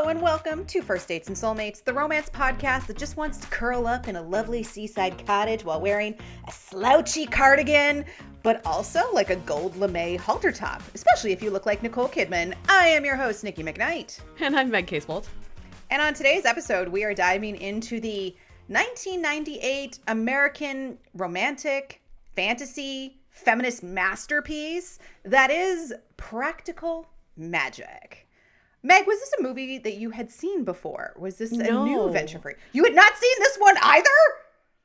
and welcome to First Dates and Soulmates, the romance podcast that just wants to curl up in a lovely seaside cottage while wearing a slouchy cardigan, but also like a gold lamé halter top, especially if you look like Nicole Kidman. I am your host, Nikki McKnight. And I'm Meg Casebolt. And on today's episode, we are diving into the 1998 American romantic, fantasy, feminist masterpiece that is Practical Magic. Meg, was this a movie that you had seen before? Was this a new venture for you? You had not seen this one either?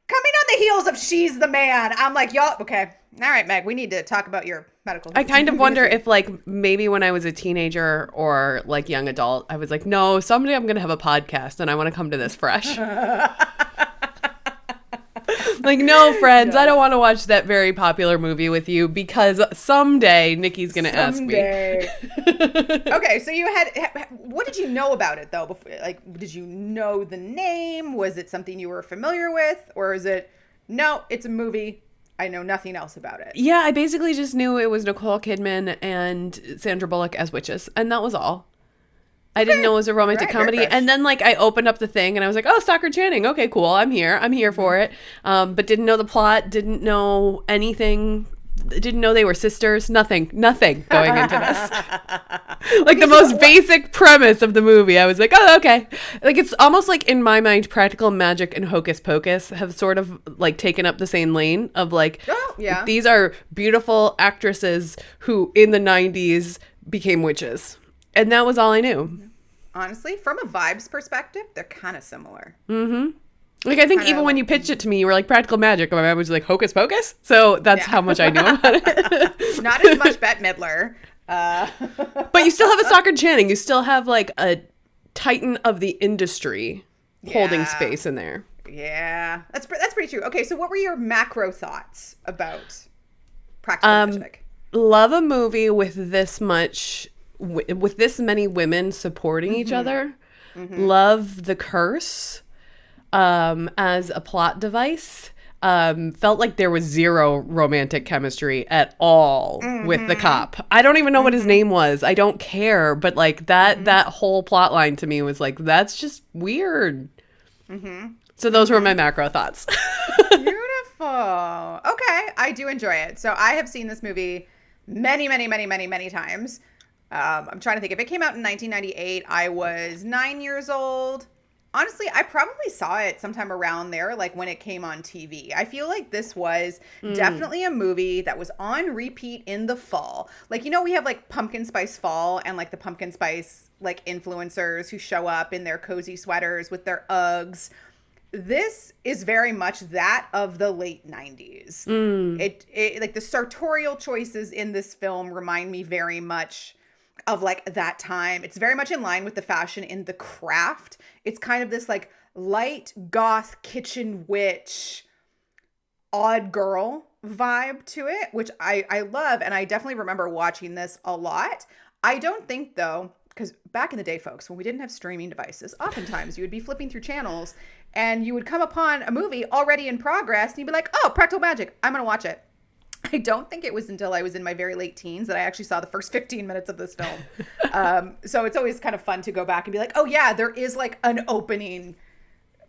Coming on the heels of She's the Man. I'm like, y'all, okay. All right, Meg, we need to talk about your medical. I kind of wonder if like maybe when I was a teenager or like young adult, I was like, no, someday I'm going to have a podcast and I want to come to this fresh. Like, no, friends, I don't want to watch that very popular movie with you because someday Nikki's going to ask me. Okay, so you had, what did you know about it though? Before, like, did you know the name? Was it something you were familiar with? Or is it, no, it's a movie, I know nothing else about it? Yeah, I basically just knew it was Nicole Kidman and Sandra Bullock as witches, and that was all. I didn't know it was a romantic comedy. And then like I opened up the thing and I was like, oh, Stockard Channing. Okay, cool. I'm here for it. But didn't know the plot. Didn't know anything. Didn't know they were sisters. Nothing going into this. Like the most basic premise of the movie. I was like, oh, okay. Like it's almost like in my mind, Practical Magic and Hocus Pocus have sort of like taken up the same lane of like, these are beautiful actresses who in the 90s became witches. And that was all I knew. Honestly, from a vibes perspective, they're kind of similar. Mm-hmm. Like, I think even when you pitched it to me, you were like, Practical Magic. And I was like, Hocus Pocus? So that's how much I knew about it. Not as much Bette Midler. But you still have a Stockard Channing. You still have, like, a titan of the industry holding space in there. Yeah. That's pretty true. Okay, so what were your macro thoughts about Practical Magic? Love a movie with this much... with this many women supporting each other. Love the curse as a plot device. Felt like there was zero romantic chemistry at all with the cop. I don't even know what his name was. I don't care. But like that whole plot line to me was like, that's just weird. So those were my macro thoughts. Beautiful. Okay. I do enjoy it. So I have seen this movie many times. I'm trying to think. If it came out in 1998, I was 9 years old. Honestly, I probably saw it sometime around there, like when it came on TV. I feel like this was definitely a movie that was on repeat in the fall. Like, you know, we have like Pumpkin Spice Fall and like the Pumpkin Spice like influencers who show up in their cozy sweaters with their Uggs. This is very much that of the late 90s. It like the sartorial choices in this film remind me very much of like that time. It's very much in line with the fashion in The Craft. It's kind of this like light goth kitchen witch odd girl vibe to it, which I love. And I definitely remember watching this a lot. I don't think though, because back in the day, folks, when we didn't have streaming devices, oftentimes you would be flipping through channels and you would come upon a movie already in progress and you'd be like, oh, Practical Magic, I'm going to watch it. I don't think it was until I was in my very late teens that I actually saw the first 15 minutes of this film. So it's always kind of fun to go back and be like, oh yeah, there is like an opening,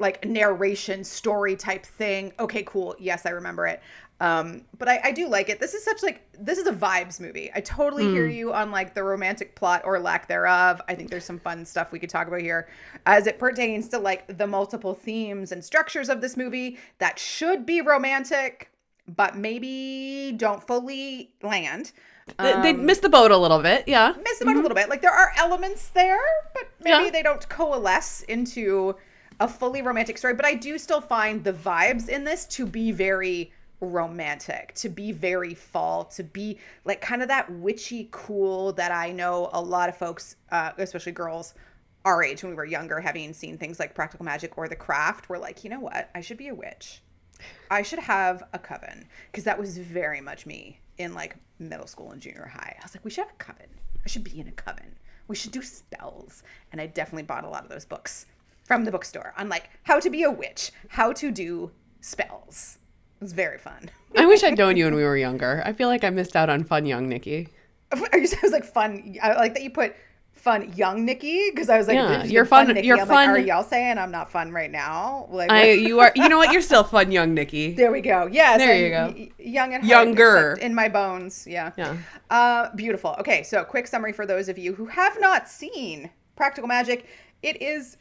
like narration story type thing. Okay, cool. Yes, I remember it. But I do like it. This is a vibes movie. I totally hear you on like the romantic plot or lack thereof. I think there's some fun stuff we could talk about here as it pertains to like the multiple themes and structures of this movie that should be romantic, but maybe don't fully land. They missed the boat a little bit, yeah. Missed the boat a little bit. Like there are elements there, but maybe they don't coalesce into a fully romantic story. But I do still find the vibes in this to be very romantic, to be very fall, to be like kind of that witchy cool that I know a lot of folks, especially girls our age when we were younger, having seen things like Practical Magic or The Craft, were like, you know what? I should be a witch. I should have a coven, because that was very much me in like middle school and junior high. I was like, we should have a coven. I should be in a coven. We should do spells. And I definitely bought a lot of those books from the bookstore on like how to be a witch, how to do spells. It was very fun. I wish I'd known you when we were younger. I feel like I missed out on fun young Nikki. I was like fun. I like that you put fun young Nikki, because I was like, Yeah, this is you're fun fun. Nikki. You're I'm fun. like, are y'all saying I'm not fun right now? Like, You are. You know what? You're still fun, young Nikki. There we go. Yes, there you go. Young at heart, Younger except in my bones. Yeah. Yeah. Beautiful. Okay, so quick summary for those of you who have not seen Practical Magic. It is,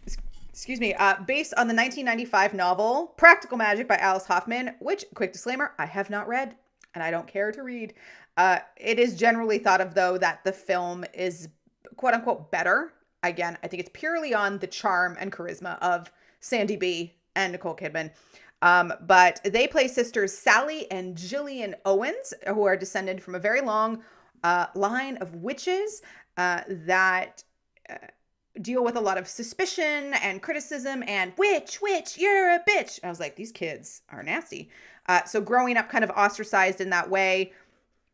based on the 1995 novel Practical Magic by Alice Hoffman, which, quick disclaimer, I have not read and I don't care to read. It is generally thought of, though, that the film is quote unquote better. Again, I think it's purely on the charm and charisma of Sandy B and Nicole Kidman. But they play sisters Sally and Jillian Owens, who are descended from a very long line of witches that deal with a lot of suspicion and criticism and witch, you're a bitch. I was like, these kids are nasty. So growing up kind of ostracized in that way.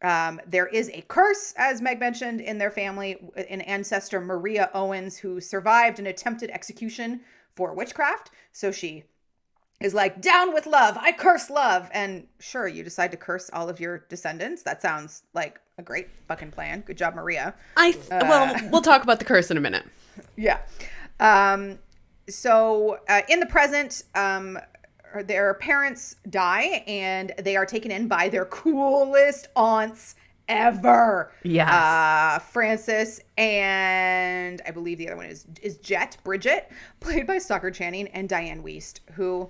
There is a curse, as Meg mentioned, in their family, an ancestor, Maria Owens, who survived an attempted execution for witchcraft. So she is like, down with love. I curse love. And sure, you decide to curse all of your descendants. That sounds like a great fucking plan. Good job, Maria. Well, we'll talk about the curse in a minute. Yeah. So in the present, their parents die and they are taken in by their coolest aunts ever. Yes. Frances and I believe the other one is Bridget, played by Stockard Channing, and Diane Wiest, who,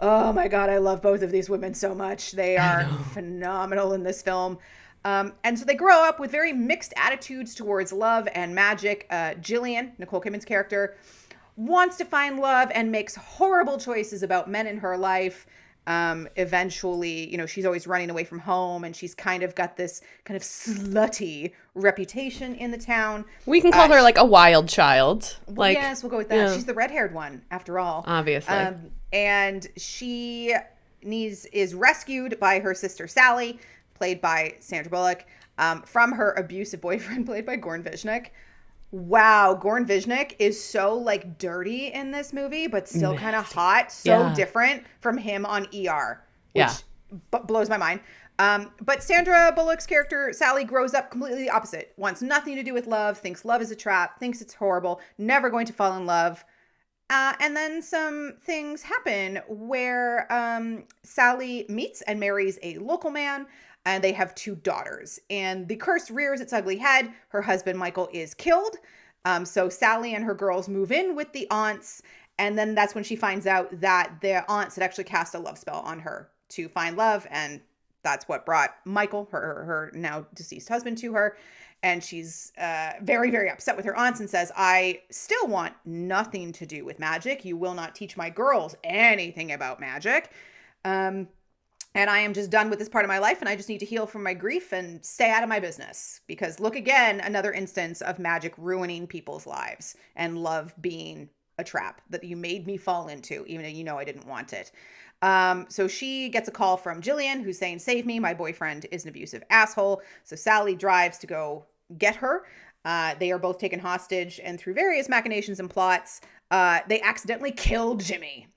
oh my God, I love both of these women so much. They are phenomenal in this film. And so they grow up with very mixed attitudes towards love and magic. Jillian, Nicole Kidman's character, wants to find love and makes horrible choices about men in her life. Eventually, she's always running away from home, and she's kind of got this kind of slutty reputation in the town. We can call her like a wild child. Like, yes, we'll go with that. Yeah. She's the red-haired one, after all. Obviously. And she is rescued by her sister Sally, played by Sandra Bullock, from her abusive boyfriend, played by Goran Visnjic. Wow, Goran Visnjic is so like dirty in this movie, but still kind of hot. So different from him on ER, which blows my mind. But Sandra Bullock's character, Sally, grows up completely the opposite. Wants nothing to do with love, thinks love is a trap, thinks it's horrible, never going to fall in love. And then some things happen where Sally meets and marries a local man, and they have 2 daughters. And the curse rears its ugly head. Her husband, Michael, is killed. So Sally and her girls move in with the aunts. And then that's when she finds out that the aunts had actually cast a love spell on her to find love. And that's what brought Michael, her now deceased husband, to her. And she's very, very upset with her aunts and says, I still want nothing to do with magic. You will not teach my girls anything about magic. And I am just done with this part of my life, and I just need to heal from my grief and stay out of my business. Because look again, another instance of magic ruining people's lives and love being a trap that you made me fall into, even though I didn't want it. So she gets a call from Jillian, who's saying, save me, my boyfriend is an abusive asshole. So Sally drives to go get her. They are both taken hostage, and through various machinations and plots, they accidentally kill Jimmy.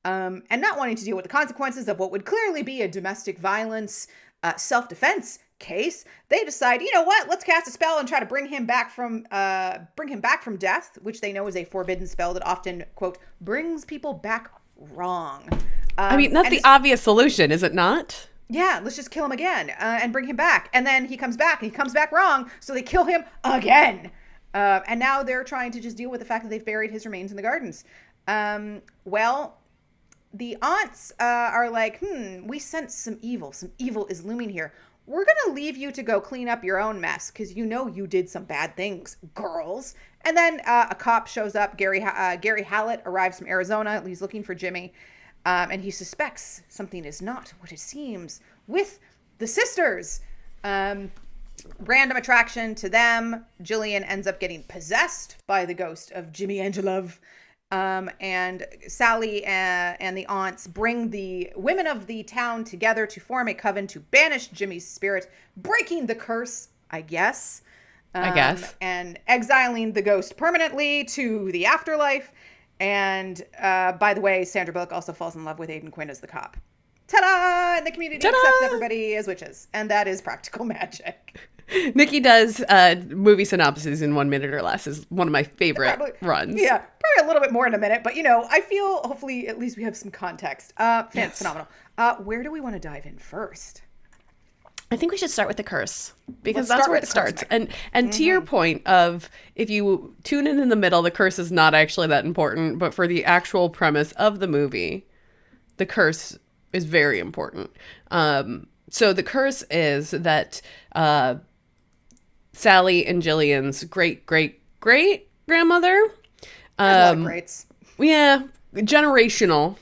And not wanting to deal with the consequences of what would clearly be a domestic violence, self-defense case, they decide, you know what, let's cast a spell and try to bring him back from death, which they know is a forbidden spell that often, quote, brings people back wrong. I mean, that's the obvious solution, is it not? Yeah, let's just kill him again and bring him back. And then he comes back and he comes back wrong, so they kill him again. And now they're trying to just deal with the fact that they've buried his remains in the gardens. Well, the aunts are like, we sense some evil. Some evil is looming here. We're going to leave you to go clean up your own mess because you did some bad things, girls. And then a cop shows up. Gary Hallett arrives from Arizona. He's looking for Jimmy. And he suspects something is not what it seems with the sisters. Random attraction to them. Jillian ends up getting possessed by the ghost of Jimmy Angelov. And Sally and the aunts bring the women of the town together to form a coven to banish Jimmy's spirit, breaking the curse, I guess. And exiling the ghost permanently to the afterlife. And by the way, Sandra Bullock also falls in love with Aidan Quinn as the cop. Ta-da! And the community accepts everybody as witches. And that is Practical Magic. Nikki does movie synopses in 1 minute or less is one of my favorite runs. Yeah, probably a little bit more in a minute, but I feel hopefully at least we have some context. Yes. Phenomenal. Where do we want to dive in first? I think we should start with the curse because that's where it starts. And to your point of if you tune in the middle, the curse is not actually that important, but for the actual premise of the movie, the curse is very important. So the curse is that Sally and Jillian's great grandmother. Greats. Yeah, generational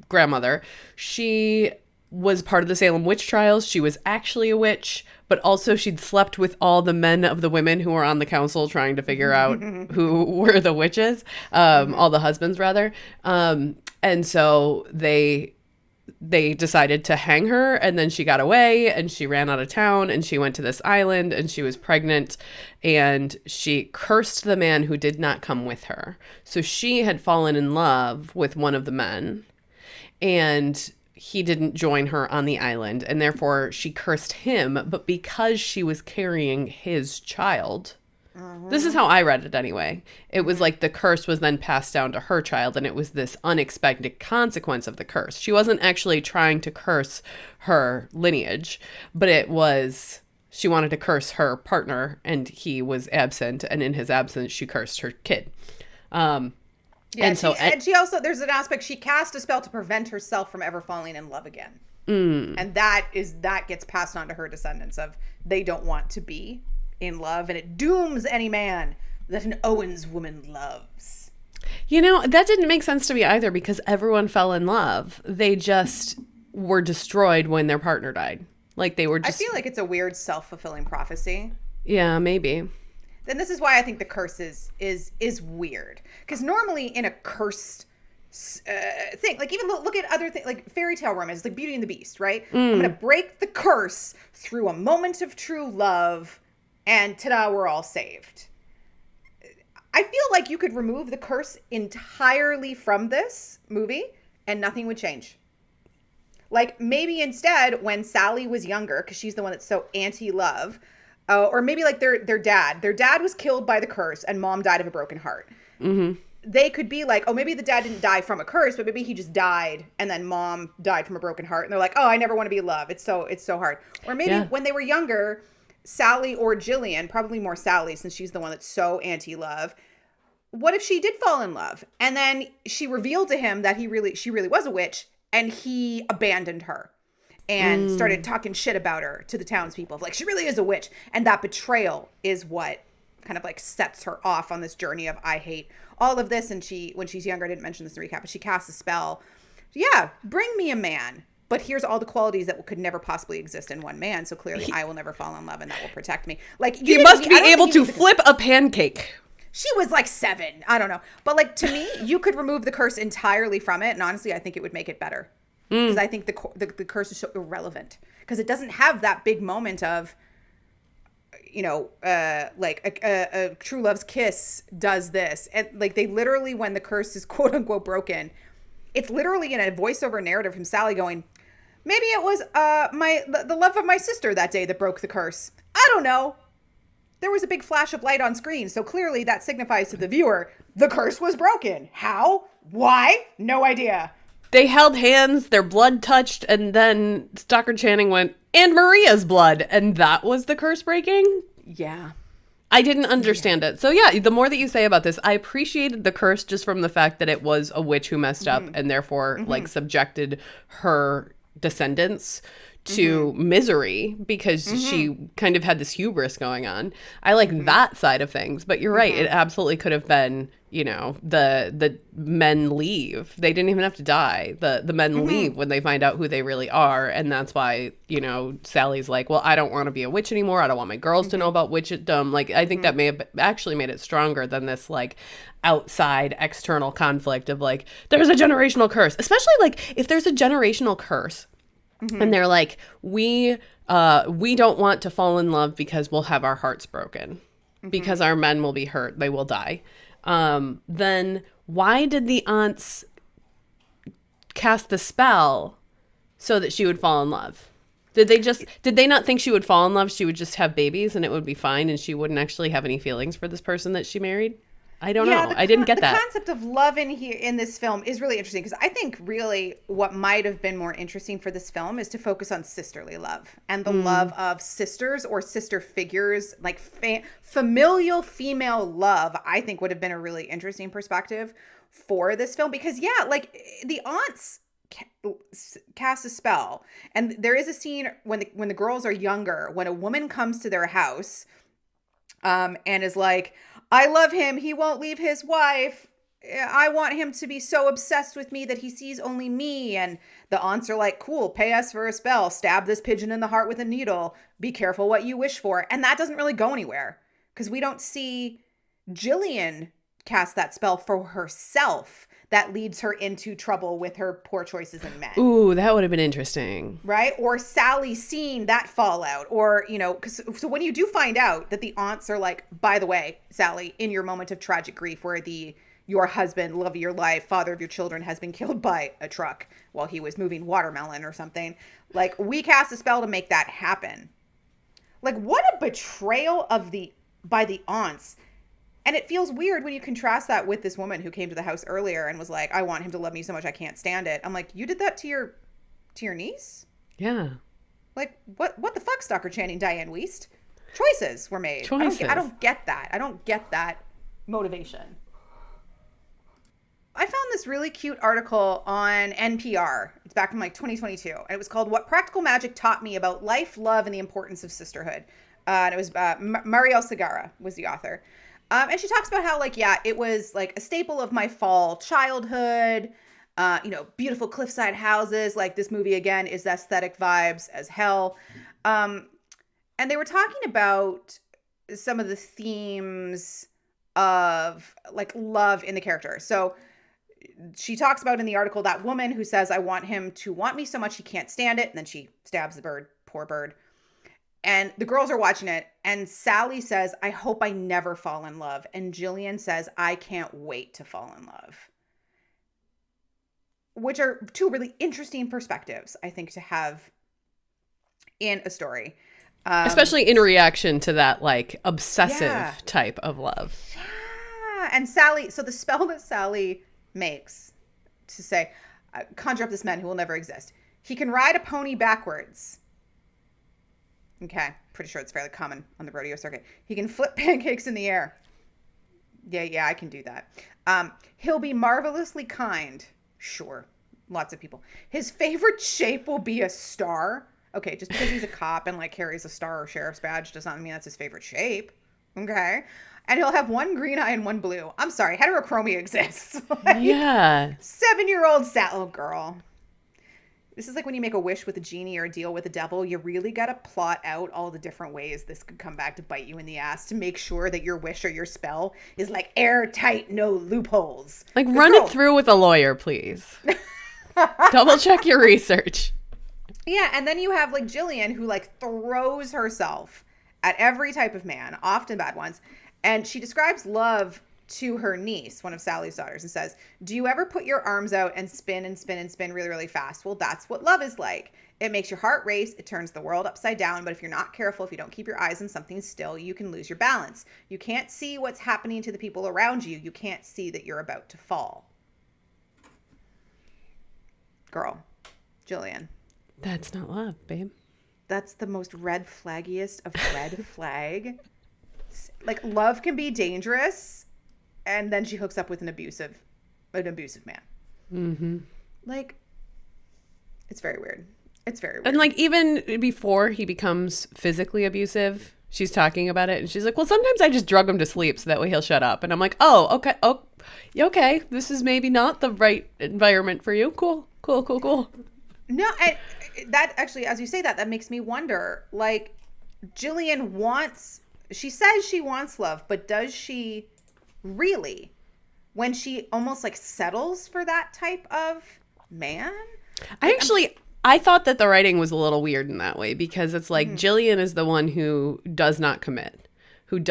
grandmother. She was part of the Salem witch trials. She was actually a witch, but also she'd slept with all the men of the women who were on the council trying to figure out who were the witches, all the husbands rather. And so they decided to hang her, and then she got away and she ran out of town and she went to this island and she was pregnant and she cursed the man who did not come with her. So she had fallen in love with one of the men and he didn't join her on the island, and therefore she cursed him. But because she was carrying his child, this is how I read it anyway. It was like the curse was then passed down to her child, and it was this unexpected consequence of the curse. She wasn't actually trying to curse her lineage, but it was she wanted to curse her partner, and he was absent, and in his absence, she cursed her kid. Yeah, and she also, there's an aspect, she cast a spell to prevent herself from ever falling in love again. And that gets passed on to her descendants of they don't want to be in love, and it dooms any man that an Owens woman loves. That didn't make sense to me either because everyone fell in love. They just were destroyed when their partner died. Like they were just... I feel like it's a weird self-fulfilling prophecy. Yeah, maybe. Then this is why I think the curse is weird. Because normally in a cursed thing, like even look at other things, like fairy tale romance, like Beauty and the Beast, right? I'm going to break the curse through a moment of true love, and ta-da, we're all saved. I feel like you could remove the curse entirely from this movie, and nothing would change. Like maybe instead, when Sally was younger, because she's the one that's so anti-love, or maybe like their dad. Their dad was killed by the curse and mom died of a broken heart. They could be like, oh, maybe the dad didn't die from a curse, but maybe he just died and then mom died from a broken heart. And they're like, oh, I never want to be loved. It's so hard. Or maybe when they were younger, Sally or Jillian, probably more Sally since she's the one that's so anti-love. What if she did fall in love? And then she revealed to him that she really was a witch and he abandoned her. And started talking shit about her to the townspeople of like, she really is a witch. And that betrayal is what kind of like sets her off on this journey of I hate all of this. And when she's younger, I didn't mention this in the recap, but she casts a spell. Yeah, bring me a man. But here's all the qualities that could never possibly exist in one man. So clearly I will never fall in love and that will protect me. Like you must be able to flip a pancake. She was like 7. I don't know. But like to me, you could remove the curse entirely from it. And honestly, I think it would make it better. Because I think the curse is so irrelevant. Because it doesn't have that big moment of, like a true love's kiss does this. And like they literally, when the curse is quote unquote broken, it's literally in a voiceover narrative from Sally going, maybe it was the love of my sister that day that broke the curse. I don't know. There was a big flash of light on screen. So clearly that signifies to the viewer, the curse was broken. How? Why? No idea. They held hands, their blood touched, and then Stockard Channing went, and Maria's blood. And that was the curse breaking? Yeah. I didn't understand it. So yeah, the more that you say about this, I appreciated the curse just from the fact that it was a witch who messed up and therefore like subjected her descendants to misery because she kind of had this hubris going on. I like that side of things, but you're right. It absolutely could have been, the men leave. They didn't even have to die. The men leave when they find out who they really are. And that's why, Sally's like, well, I don't want to be a witch anymore. I don't want my girls to know about witchdom. Like, I think that may have actually made it stronger than this, like, outside external conflict of like, there's a generational curse, especially like if there's a generational curse. And they're like, we don't want to fall in love because we'll have our hearts broken, because our men will be hurt, they will die. Then why did the aunts cast the spell so that she would fall in love? Did they not think she would fall in love? She would just have babies and it would be fine and she wouldn't actually have any feelings for this person that she married? I don't know. I didn't get that. The concept of love in this film is really interesting because I think really what might have been more interesting for this film is to focus on sisterly love and the love of sisters or sister figures, like familial female love. I think would have been a really interesting perspective for this film because like the aunts cast a spell, and there is a scene when the girls are younger when a woman comes to their house and is like, I love him. He won't leave his wife. I want him to be so obsessed with me that he sees only me. And the aunts are like, cool, pay us for a spell. Stab this pigeon in the heart with a needle. Be careful what you wish for. And that doesn't really go anywhere because we don't see Jillian cast that spell for herself. That leads her into trouble with her poor choices in men. Ooh, that would have been interesting. Right? Or Sally seeing that fallout. Or, so when you do find out that the aunts are like, by the way, Sally, in your moment of tragic grief where your husband, love of your life, father of your children has been killed by a truck while he was moving watermelon or something. Like, we cast a spell to make that happen. Like, what a betrayal by the aunts. And it feels weird when you contrast that with this woman who came to the house earlier and was like, I want him to love me so much I can't stand it. I'm like, you did that to your niece? Yeah. Like, what the fuck, Stockard Channing, Diane Wiest? Choices were made. I don't get that. I don't get that motivation. I found this really cute article on NPR. It's back from like 2022. And it was called What Practical Magic Taught Me About Life, Love, and the Importance of Sisterhood. And it was Marielle Sagara was the author. And she talks about how, like, yeah, it was like a staple of my fall childhood, beautiful cliffside houses. Like, this movie, again, is aesthetic vibes as hell. And they were talking about some of the themes of, like, love in the character. So she talks about in the article that woman who says, I want him to want me so much he can't stand it. And then she stabs the bird, poor bird. And the girls are watching it, and Sally says, I hope I never fall in love. And Jillian says, I can't wait to fall in love. Which are two really interesting perspectives, I think, to have in a story. Especially in reaction to that, like, obsessive type of love. Yeah. And Sally, so the spell that Sally makes to say, conjure up this man who will never exist. He can ride a pony backwards. Okay, pretty sure it's fairly common on the rodeo circuit. He can flip pancakes in the air. Yeah, I can do that. He'll be marvelously kind. Sure, lots of people. His favorite shape will be a star. Okay, just because he's a cop and like carries a star or sheriff's badge does not mean that's his favorite shape. Okay, and he'll have one green eye and one blue. I'm sorry, heterochromia exists. Like, yeah. 7-year-old Sal girl. This is like when you make a wish with a genie or a deal with the devil. You really got to plot out all the different ways this could come back to bite you in the ass to make sure that your wish or your spell is like airtight, no loopholes. Like, run it through with a lawyer, please. Double check your research. Yeah, and then you have like Jillian who like throws herself at every type of man, often bad ones. And she describes love to her niece, one of Sally's daughters, and says, do you ever put your arms out and spin and spin and spin really, really fast? Well, that's what love is like. It makes your heart race. It turns the world upside down. But if you're not careful, if you don't keep your eyes on something still, you can lose your balance. You can't see what's happening to the people around you. You can't see that you're about to fall. Girl, Jillian. That's not love, babe. That's the most red flaggiest of red flag. Like, love can be dangerous. And then she hooks up with an abusive man. Mm-hmm. Like, it's very weird. It's very weird. And like, even before he becomes physically abusive, she's talking about it and she's like, well, sometimes I just drug him to sleep so that way he'll shut up. And I'm like, oh, okay. Oh, okay. This is maybe not the right environment for you. Cool. No, that actually, as you say that makes me wonder, like, Jillian she says she wants love, but does she really, when she almost like settles for that type of man? I thought that the writing was a little weird in that way because it's like Jillian is the one who does not commit, who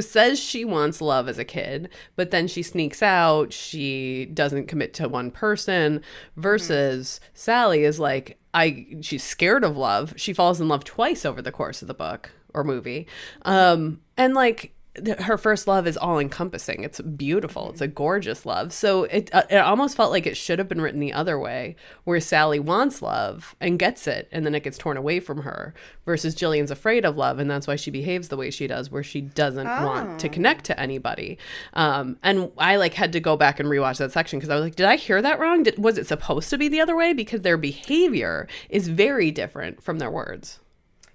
says she wants love as a kid, but then she sneaks out, she doesn't commit to one person versus Sally is like, she's scared of love. She falls in love twice over the course of the book or movie. And like her first love is all encompassing. It's beautiful. It's a gorgeous love. So it almost felt like it should have been written the other way, where Sally wants love and gets it, and then it gets torn away from her, versus Jillian's afraid of love, and that's why she behaves the way she does, where she doesn't want to connect to anybody. And I like had to go back and rewatch that section because I was like, did I hear that wrong? Was it supposed to be the other way? Because their behavior is very different from their words.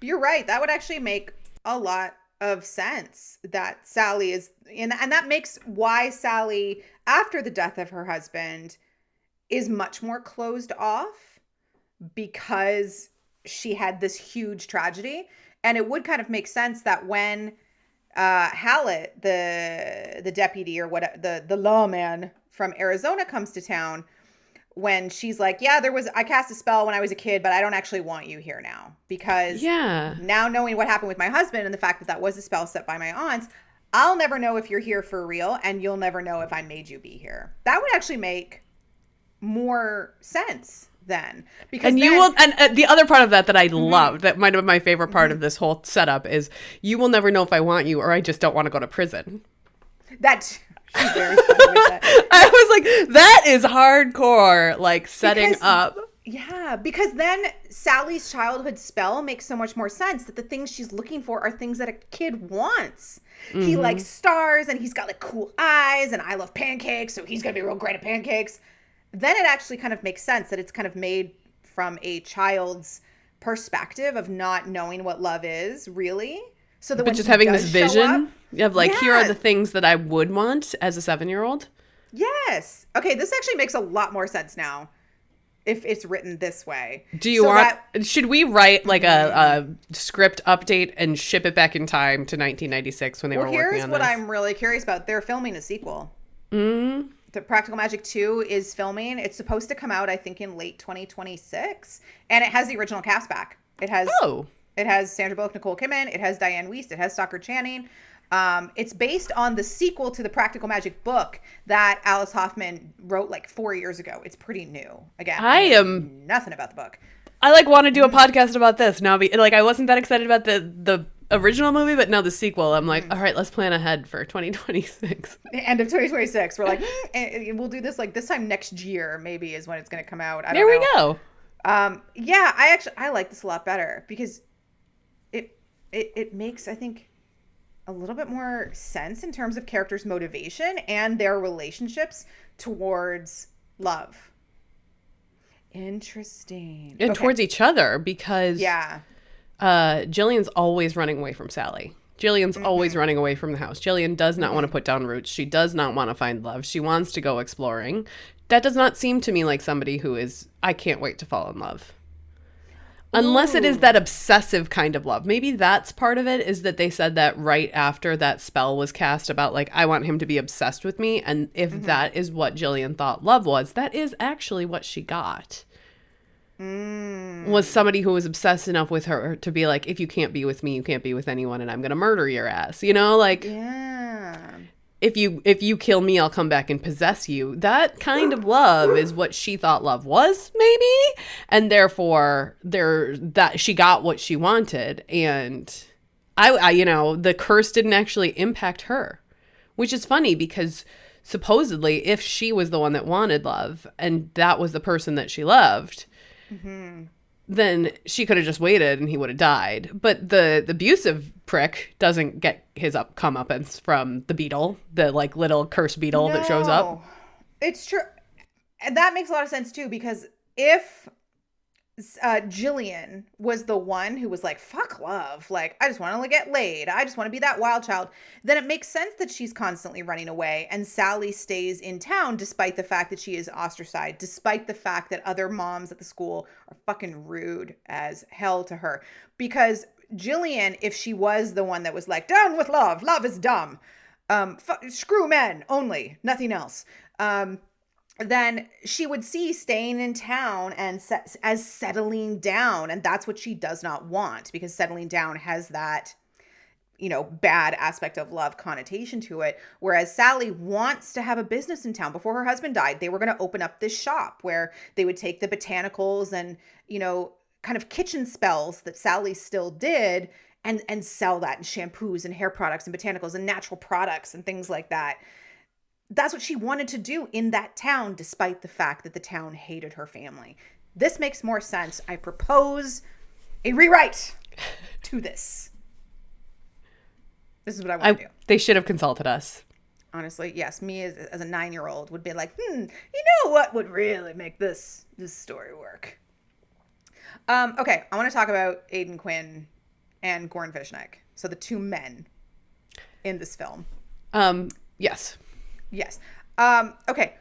You're right. That would actually make a lot of sense, that Sally is and that makes why Sally, after the death of her husband, is much more closed off, because she had this huge tragedy. And it would kind of make sense that when Hallett, the deputy or what, the lawman from Arizona, comes to town, when she's like, yeah, I cast a spell when I was a kid, but I don't actually want you here now, because now knowing what happened with my husband and the fact that was a spell set by my aunts, I'll never know if you're here for real, and you'll never know if I made you be here. That would actually make more sense then, because and the other part of that I love, that might have been my favorite part of this whole setup, is you will never know if I want you, or I just don't want to go to prison. She's very funny with that. I was like, that is hardcore, like setting up. Yeah, because then Sally's childhood spell makes so much more sense, that the things she's looking for are things that a kid wants. He likes stars, and he's got like cool eyes, and I love pancakes, so he's going to be real great at pancakes. Then it actually kind of makes sense that it's kind of made from a child's perspective of not knowing what love is, really. So that, but just having this vision of like, here are the things that I would want as a 7-year-old. Yes. Okay, this actually makes a lot more sense now, if it's written this way. Do you should we write like a script update and ship it back in time to 1996 when they were working on this? Here's what I'm really curious about. They're filming a sequel. The Practical Magic 2 is filming. It's supposed to come out, I think, in late 2026. And it has the original cast back. It has Sandra Bullock, Nicole Kidman. It has Diane Wiest. It has Stockard Channing. It's based on the sequel to the Practical Magic book that Alice Hoffman wrote like 4 years ago. It's pretty new. Again, I know nothing about the book. I like want to do a podcast about this now. I wasn't that excited about the original movie, but now the sequel, I'm like, all right, let's plan ahead for 2026. The end of 2026. We're like, we'll do this like this time next year, maybe, is when it's going to come out. I don't know. There we go. Yeah, I like this a lot better, because it makes, I think, a little bit more sense in terms of characters' motivation and their relationships towards love. Interesting. And towards each other, because Jillian's always running away from Sally. Jillian's always running away from the house. Jillian does not want to put down roots. She does not want to find love. She wants to go exploring. That does not seem to me like somebody who is, I can't wait to fall in love. Unless it is that obsessive kind of love. Maybe that's part of it, is that they said that right after that spell was cast about, like, I want him to be obsessed with me. And if that is what Jillian thought love was, that is actually what she got. Was somebody who was obsessed enough with her to be like, if you can't be with me, you can't be with anyone, and I'm going to murder your ass. You know, like, if you kill me, I'll come back and possess you. That kind of love is what she thought love was, maybe. And therefore, that she got what she wanted. And I the curse didn't actually impact her, which is funny, because supposedly if she was the one that wanted love and that was the person that she loved, then she could have just waited and he would have died. But the abusive prick doesn't get his comeuppance from the beetle, the like little cursed beetle that shows up. It's true. And that makes a lot of sense too, because if Jillian was the one who was like, fuck love, like, I just want to get laid, I just want to be that wild child, then it makes sense that she's constantly running away, and Sally stays in town despite the fact that she is ostracized, despite the fact that other moms at the school are fucking rude as hell to her. Because Jillian, if she was the one that was like, down with love is dumb, screw men only, nothing else, then she would see staying in town and as settling down. And that's what she does not want, because settling down has that bad aspect of love connotation to it. Whereas Sally wants to have a business in town. Before her husband died, they were going to open up this shop where they would take the botanicals and, kind of kitchen spells that Sally still did and sell that in shampoos and hair products and botanicals and natural products and things like that. That's what she wanted to do in that town, despite the fact that the town hated her family. This makes more sense. I propose a rewrite to this. This is what I want to do. They should have consulted us. Honestly, yes. Me as a 9-year-old would be like, you know what would really make this story work? Okay, I want to talk about Aidan Quinn and Goran Vishnek. So the two men in this film. Yes. Yes. Okay.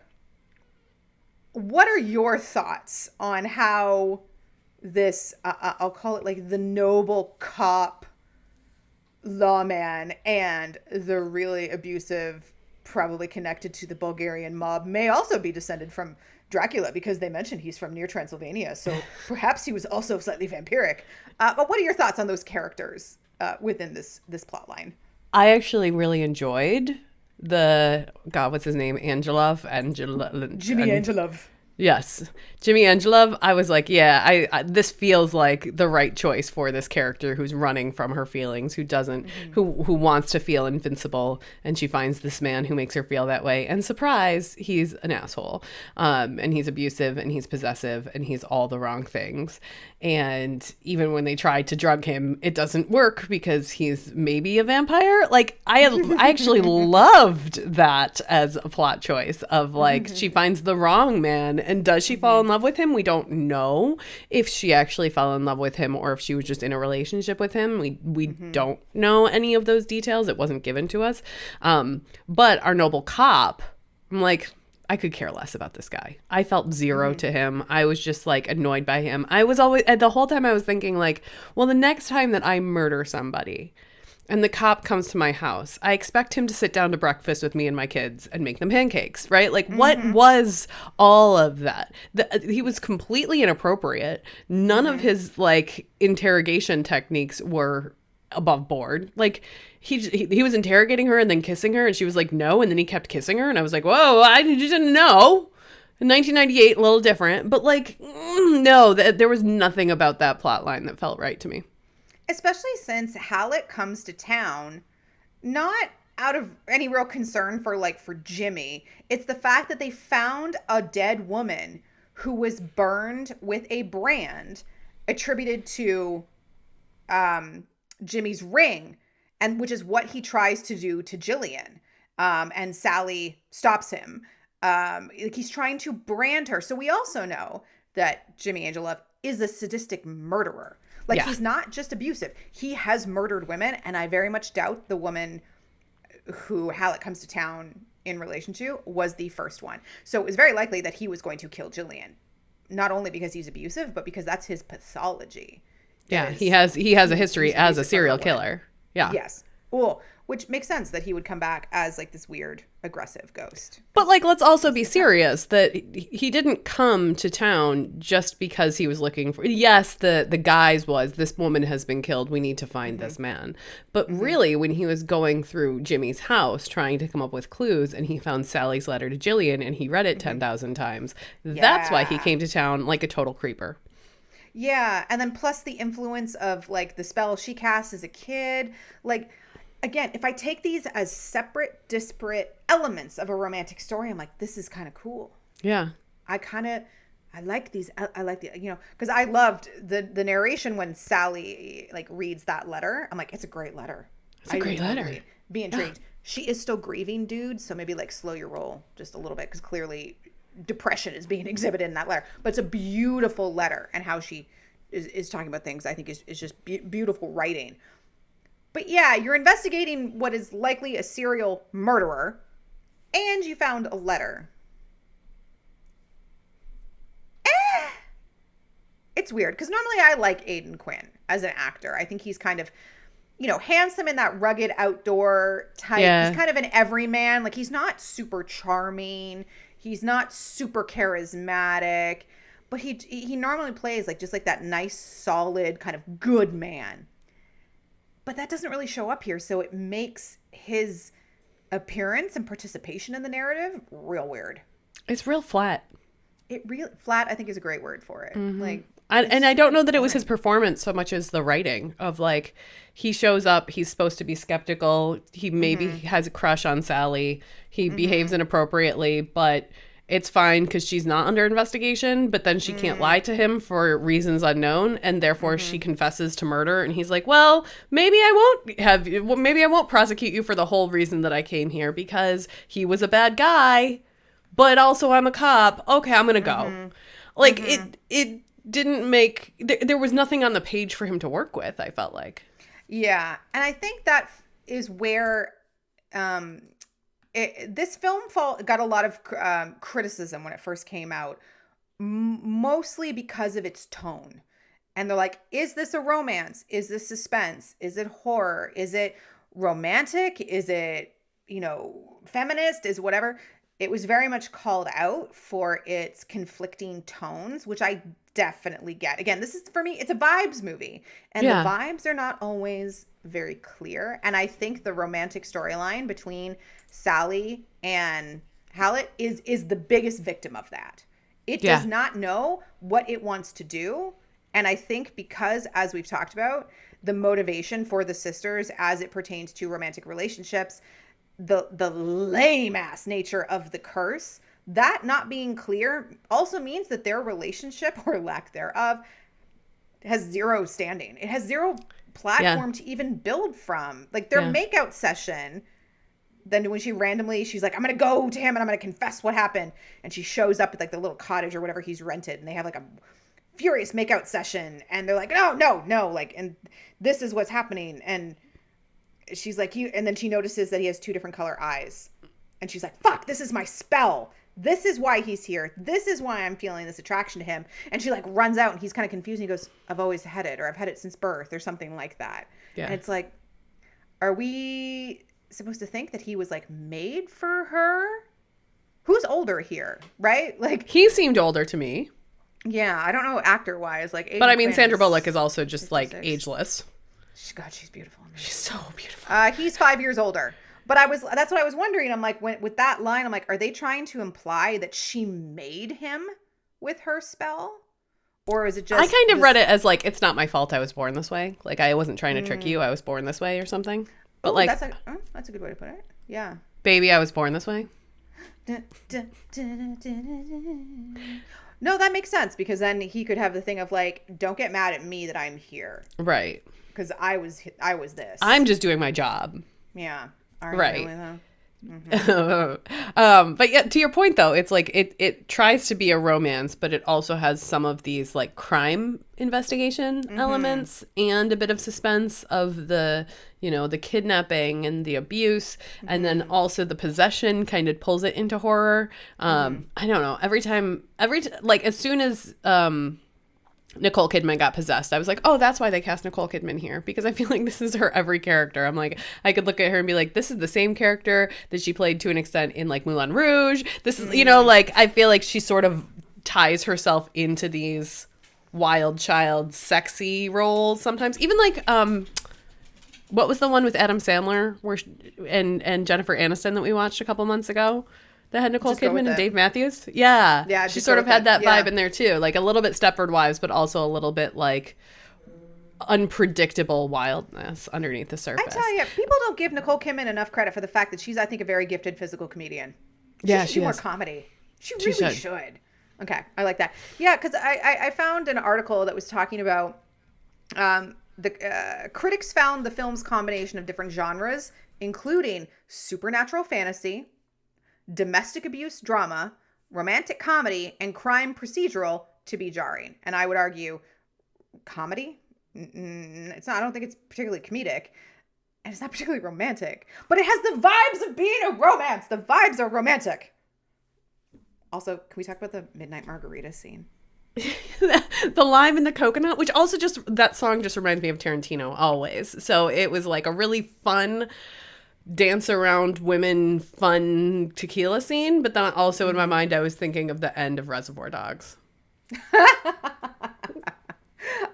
What are your thoughts on how this, I'll call it like the noble cop lawman and the really abusive, probably connected to the Bulgarian mob, may also be descended from Dracula, because they mentioned he's from near Transylvania, so perhaps he was also slightly vampiric. But what are your thoughts on those characters within this plot line? I actually really enjoyed what's his name? Jimmy Angelov. Yes. Jimmy Angelov. I was like, yeah, I this feels like the right choice for this character who's running from her feelings, who doesn't, who wants to feel invincible, and she finds this man who makes her feel that way. And surprise, he's an asshole. And he's abusive and he's possessive and he's all the wrong things. And even when they try to drug him, it doesn't work because he's maybe a vampire. Like, I actually loved that as a plot choice of like, she finds the wrong man. And does she fall in love with him? We don't know if she actually fell in love with him or if she was just in a relationship with him. We don't know any of those details. It wasn't given to us. But our noble cop, I'm like, I could care less about this guy. I felt zero to him. I was just like annoyed by him. I was always, the whole time I was thinking like, well, the next time that I murder somebody and the cop comes to my house, I expect him to sit down to breakfast with me and my kids and make them pancakes, right? Like, what was all of that? He was completely inappropriate. None of his like interrogation techniques were above board. Like, he was interrogating her and then kissing her, and she was like, no, and then he kept kissing her, and I was like, whoa, I just didn't know. In 1998, a little different, but like, no, there was nothing about that plot line that felt right to me. Especially since Halleck comes to town, not out of any real concern for Jimmy. It's the fact that they found a dead woman who was burned with a brand attributed to Jimmy's ring, and which is what he tries to do to Jillian. And Sally stops him. He's trying to brand her. So we also know that Jimmy Angelov is a sadistic murderer. Like, he's not just abusive. He has murdered women, and I very much doubt the woman who Halleck comes to town in relation to was the first one. So it was very likely that he was going to kill Jillian, not only because he's abusive, but because that's his pathology. Yeah, he has a history as a serial killer. Yeah. Yes. Well, which makes sense that he would come back as like this weird, aggressive ghost. But like, let's also be serious that he didn't come to town just because he was looking for, yes, the guise was, this woman has been killed, we need to find this man. But really, when he was going through Jimmy's house trying to come up with clues, and he found Sally's letter to Jillian and he read it 10,000 times, that's why he came to town like a total creeper. Yeah, and then plus the influence of like the spell she cast as a kid. Like, again, if I take these as separate, disparate elements of a romantic story, I'm like, this is kind of cool. Yeah. I like these. I like the, because I loved the narration when Sally like reads that letter. I'm like, it's a great letter. It's a great letter. Be intrigued. She is still grieving, dude. So maybe like slow your roll just a little bit, because clearly depression is being exhibited in that letter. But it's a beautiful letter, and how she is talking about things, I think is just beautiful writing. But yeah, you're investigating what is likely a serial murderer, and you found a letter. It's weird, because normally I like Aidan Quinn as an actor. I think he's kind of, handsome in that rugged outdoor type. Yeah. He's kind of an everyman. Like, he's not super charming. He's not super charismatic. But he normally plays like just like that nice, solid, kind of good man. but that doesn't really show up here. So it makes his appearance and participation in the narrative real weird. It's real flat. Flat, I think, is a great word for it. Like, and I don't know that it was his performance so much as the writing of, like, he shows up, he's supposed to be skeptical, he maybe has a crush on Sally, he behaves inappropriately, but it's fine because she's not under investigation, but then she can't lie to him for reasons unknown, and therefore she confesses to murder, and he's like, well, maybe I won't prosecute you for the whole reason that I came here, because he was a bad guy, but also I'm a cop. Okay, I'm gonna go. Like, it didn't make, there was nothing on the page for him to work with, I felt like. Yeah, and I think that is where this film got a lot of criticism when it first came out, mostly because of its tone. And they're like, is this a romance? Is this suspense? Is it horror? Is it romantic? Is it, feminist? Is whatever? It was very much called out for its conflicting tones, which I definitely get. Again, this is, for me, it's a vibes movie. And the vibes are not always very clear. And I think the romantic storyline between Sally and Hallett is the biggest victim of that. It does not know what it wants to do. And I think because, as we've talked about, the motivation for the sisters as it pertains to romantic relationships, the lame ass nature of the curse, that not being clear also means that their relationship, or lack thereof, has zero standing. It has zero platform to even build from. Like, their makeout session, then when she's like, I'm gonna go to him and I'm gonna confess what happened, and she shows up at, like, the little cottage or whatever he's rented, and they have, like, a furious makeout session, and they're like, no, like, and this is what's happening, and she's like, and then she notices that he has 2 different color eyes, and she's like, fuck, this is my spell. This is why he's here. This is why I'm feeling this attraction to him. And she, like, runs out, and he's kind of confused, and he goes, I've always had it, or I've had it since birth, or something like that. Yeah. And it's like, are we supposed to think that he was, like, made for her? Who's older here, right? Like, he seemed older to me. Yeah, I don't know actor wise, like, but I mean, Sandra Bullock is also just 56. Like, ageless. God, she's beautiful. She's so beautiful. He's 5 years older. But that's what I was wondering. I'm like, with that line, I'm like, are they trying to imply that she made him with her spell? Or is it just... I kind of read it as, like, it's not my fault I was born this way. Like, I wasn't trying to trick you. I was born this way or something. But, ooh, like... That's a good way to put it. Yeah. Baby, I was born this way. No, that makes sense, because then he could have the thing of, like, don't get mad at me that I'm here. Right. Because I was this. I'm just doing my job. Yeah. Right. But yeah, to your point though, it's like it tries to be a romance, but it also has some of these, like, crime investigation elements and a bit of suspense of the kidnapping and the abuse, and then also the possession kind of pulls it into horror. I don't know. Every time, like, as soon as Nicole Kidman got possessed, I was like, oh, that's why they cast Nicole Kidman here, because I feel like this is her every character. I'm like, I could look at her and be like, this is the same character that she played to an extent in, like, Moulin Rouge. This is, like, I feel like she sort of ties herself into these wild child sexy roles sometimes. Even, like, what was the one with Adam Sandler and Jennifer Aniston that we watched a couple months ago? That had Nicole Kidman and Dave Matthews? Yeah. Yeah. She sort of had that vibe in there too. Like, a little bit Stepford Wives, but also a little bit, like, unpredictable wildness underneath the surface. I tell you, people don't give Nicole Kidman enough credit for the fact that she's, I think, a very gifted physical comedian. She should do more comedy. She really should. Okay. I like that. Yeah, because I found an article that was talking about the critics found the film's combination of different genres, including supernatural fantasy, domestic abuse drama, romantic comedy, and crime procedural, to be jarring. And I would argue comedy, it's not, I don't think it's particularly comedic, and it's not particularly romantic, but it has the vibes of being a romance. The vibes are romantic. Also, can we talk about the midnight margarita scene? The lime and the coconut, which also just, that song just reminds me of Tarantino always. So it was like a really fun dance around women fun tequila scene, but then also in my mind I was thinking of the end of Reservoir Dogs. I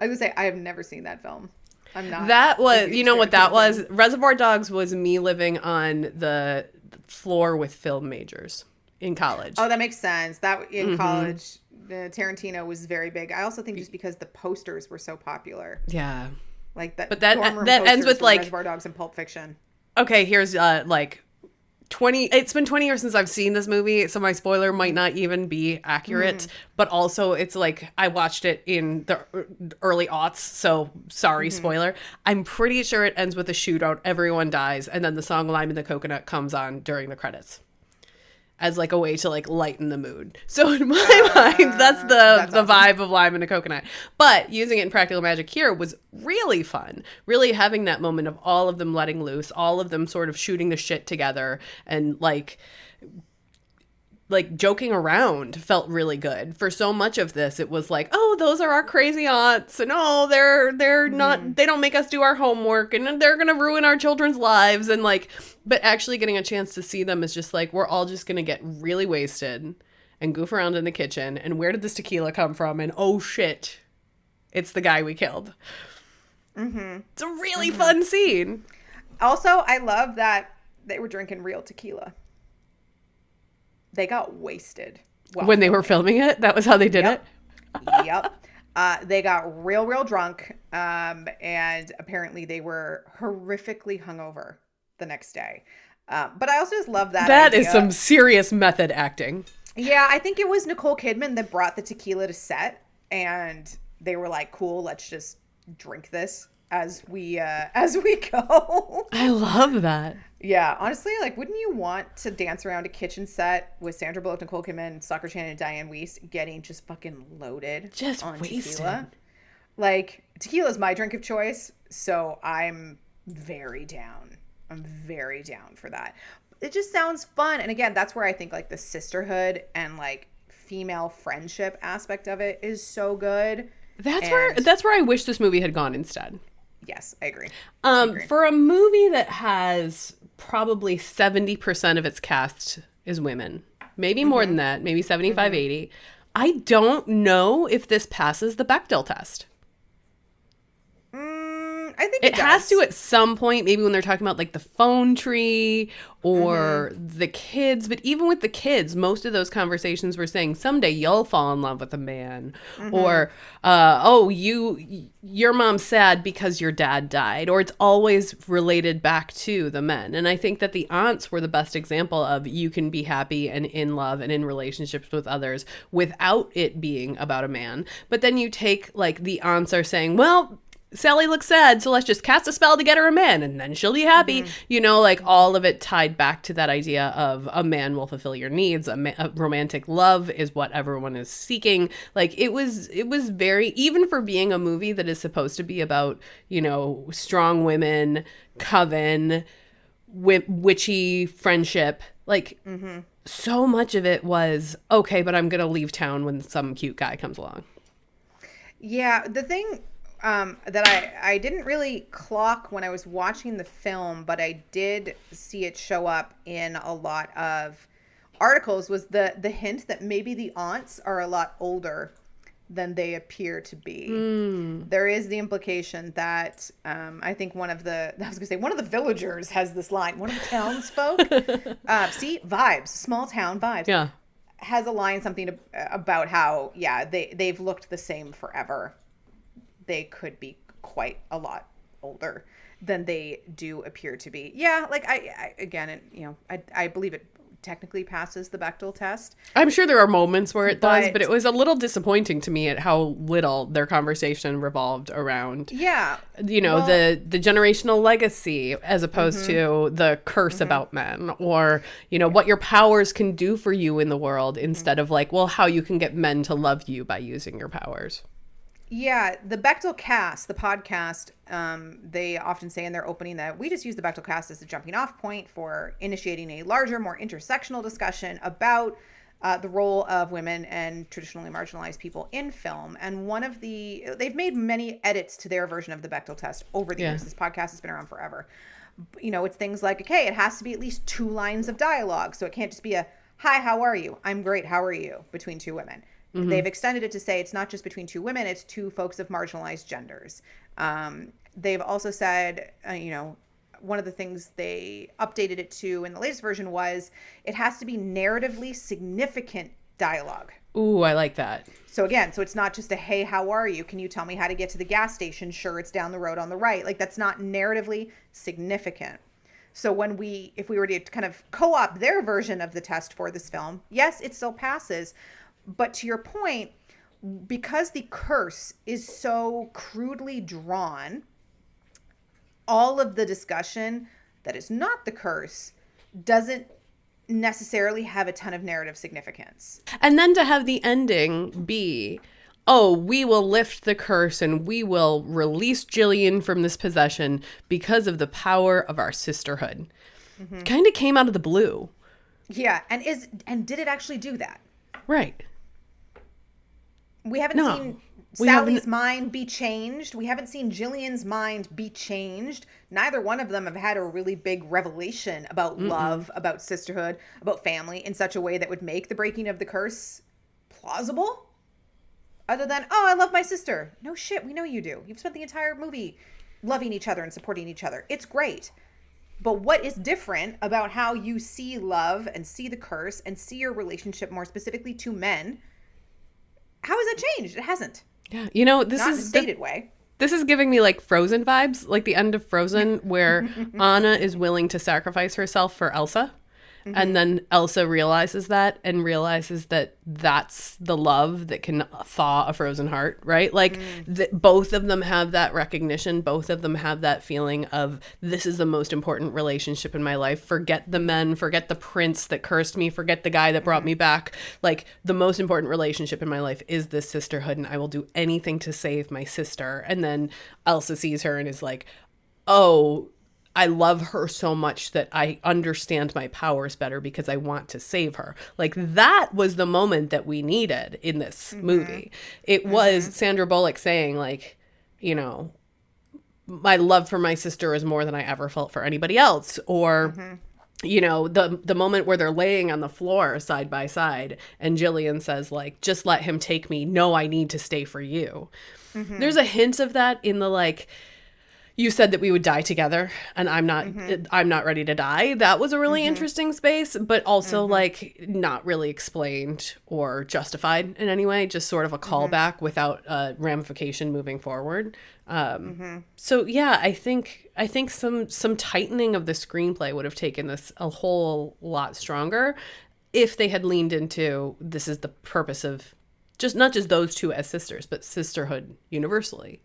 was gonna say, I have never seen that film. I'm not. That was, you know what that was? Reservoir Dogs was me living on the floor with film majors in college. Oh, that makes sense. That in college, the Tarantino was very big. I also think just because the posters were so popular. Yeah. Like that. But that ends with like Reservoir Dogs and Pulp Fiction. Okay, here's like 20. It's been 20 years since I've seen this movie, so my spoiler might not even be accurate. But also, it's like I watched it in the early aughts, so sorry, spoiler. I'm pretty sure it ends with a shootout. Everyone dies, and then the song "Lime in the Coconut" comes on during the credits as like a way to like lighten the mood. So in my mind, that's the vibe of Lime in a Coconut. But using it in Practical Magic here was really fun. Really having that moment of all of them letting loose, all of them sort of shooting the shit together and like joking around felt really good. For so much of this, it was like, oh, those are our crazy aunts, and oh, they're not, they don't make us do our homework, and they're gonna ruin our children's lives, and like, but actually getting a chance to see them is just like, we're all just gonna get really wasted and goof around in the kitchen, and where did this tequila come from? And oh shit, it's the guy we killed. It's a really fun scene. Also, I love that they were drinking real tequila. They got wasted. When they were filming it? That was how they did it? Yep. They got real drunk. And apparently they were horrifically hungover the next day. But I also just love that That idea. is some serious method acting. Yeah, I think it was Nicole Kidman that brought the tequila to set. And they were like, cool, let's just drink this as we go. I love that. Yeah, honestly, like, wouldn't you want to dance around a kitchen set with Sandra Bullock, Nicole Kidman, Soccer Chan, and Diane Weiss getting just fucking loaded just on wasted. tequila? Like, tequila is my drink of choice, so I'm very down. I'm very down for that. It just sounds fun. And again, that's where I think, like, the sisterhood and, like, female friendship aspect of it is so good. That's where I wish this movie had gone instead. Yes, I agree. For a movie that has probably 70% of its cast is women, maybe more than that, maybe 75, 80. I don't know if this passes the Bechdel test. I think it has to at some point, maybe when they're talking about like the phone tree or the kids. But even with the kids, most of those conversations were saying someday you'll fall in love with a man, or your mom's sad because your dad died, or it's always related back to the men. And I think that the aunts were the best example of you can be happy and in love and in relationships with others without it being about a man. But then you take like the aunts are saying, well, Sally looks sad, so let's just cast a spell to get her a man, and then she'll be happy. You know, like all of it tied back to that idea of a man will fulfill your needs. A romantic love is what everyone is seeking. Like it was very, even for being a movie that is supposed to be about, you know, strong women, coven, witchy friendship. Like so much of it was okay, but I'm gonna leave town when some cute guy comes along. Yeah, the thing that I didn't really clock when I was watching the film, but I did see it show up in a lot of articles, was the hint that maybe the aunts are a lot older than they appear to be. There is the implication that I think one of the villagers has this line. One of the townsfolk, see, vibes, small town vibes. Yeah, has a line something about how they've looked the same forever. They could be quite a lot older than they do appear to be. Yeah, like I believe it technically passes the Bechdel test. I'm sure there are moments where it does, but it was a little disappointing to me at how little their conversation revolved around. Yeah. You know, the generational legacy as opposed to the curse about men, or, you know, what your powers can do for you in the world instead of like, well, how you can get men to love you by using your powers. Yeah, the Bechdel cast, the podcast, they often say in their opening that we just use the Bechdel cast as a jumping off point for initiating a larger, more intersectional discussion about the role of women and traditionally marginalized people in film. And they've made many edits to their version of the Bechdel test over the years. This podcast has been around forever. You know, it's things like, okay, it has to be at least 2 lines of dialogue. So it can't just be a, hi, how are you? I'm great, how are you? Between 2 women. They've extended it to say it's not just between 2 women, it's 2 folks of marginalized genders. they've also said, one of the things they updated it to in the latest version was it has to be narratively significant dialogue. Ooh, I like that. So again, it's not just a, hey, how are you? Can you tell me how to get to the gas station? Sure, it's down the road on the right. Like, that's not narratively significant. So if we were to kind of co-opt their version of the test for this film, yes, it still passes. But to your point, because the curse is so crudely drawn, all of the discussion that is not the curse doesn't necessarily have a ton of narrative significance. And then to have the ending be, oh, we will lift the curse and we will release Jillian from this possession because of the power of our sisterhood. Mm-hmm. Kind of came out of the blue. Yeah, and did it actually do that? Right. We haven't seen Sally's mind be changed. We haven't seen Jillian's mind be changed. Neither one of them have had a really big revelation about love, about sisterhood, about family in such a way that would make the breaking of the curse plausible. Other than, oh, I love my sister. No shit, we know you do. You've spent the entire movie loving each other and supporting each other. It's great. But what is different about how you see love and see the curse and see your relationship more specifically to men? How has it changed? It hasn't. Yeah, this Not is in a stated way. This is giving me like Frozen vibes, like the end of Frozen where Anna is willing to sacrifice herself for Elsa. Mm-hmm. And then Elsa realizes that and realizes that that's the love that can thaw a frozen heart, right? Like both of them have that recognition. Both of them have that feeling of this is the most important relationship in my life. Forget the men, forget the prince that cursed me, forget the guy that brought me back. Like the most important relationship in my life is this sisterhood and I will do anything to save my sister. And then Elsa sees her and is like, oh, I love her so much that I understand my powers better because I want to save her. Like that was the moment that we needed in this movie. It was Sandra Bullock saying like, my love for my sister is more than I ever felt for anybody else. Or, the moment where they're laying on the floor side by side and Jillian says like, just let him take me. No, I need to stay for you. There's a hint of that in the like, you said that we would die together and I'm not ready to die. That was a really interesting space, but also like not really explained or justified in any way, just sort of a callback without ramification moving forward. So yeah, I think some tightening of the screenplay would have taken this a whole lot stronger if they had leaned into this is the purpose of not just those two as sisters, but sisterhood universally.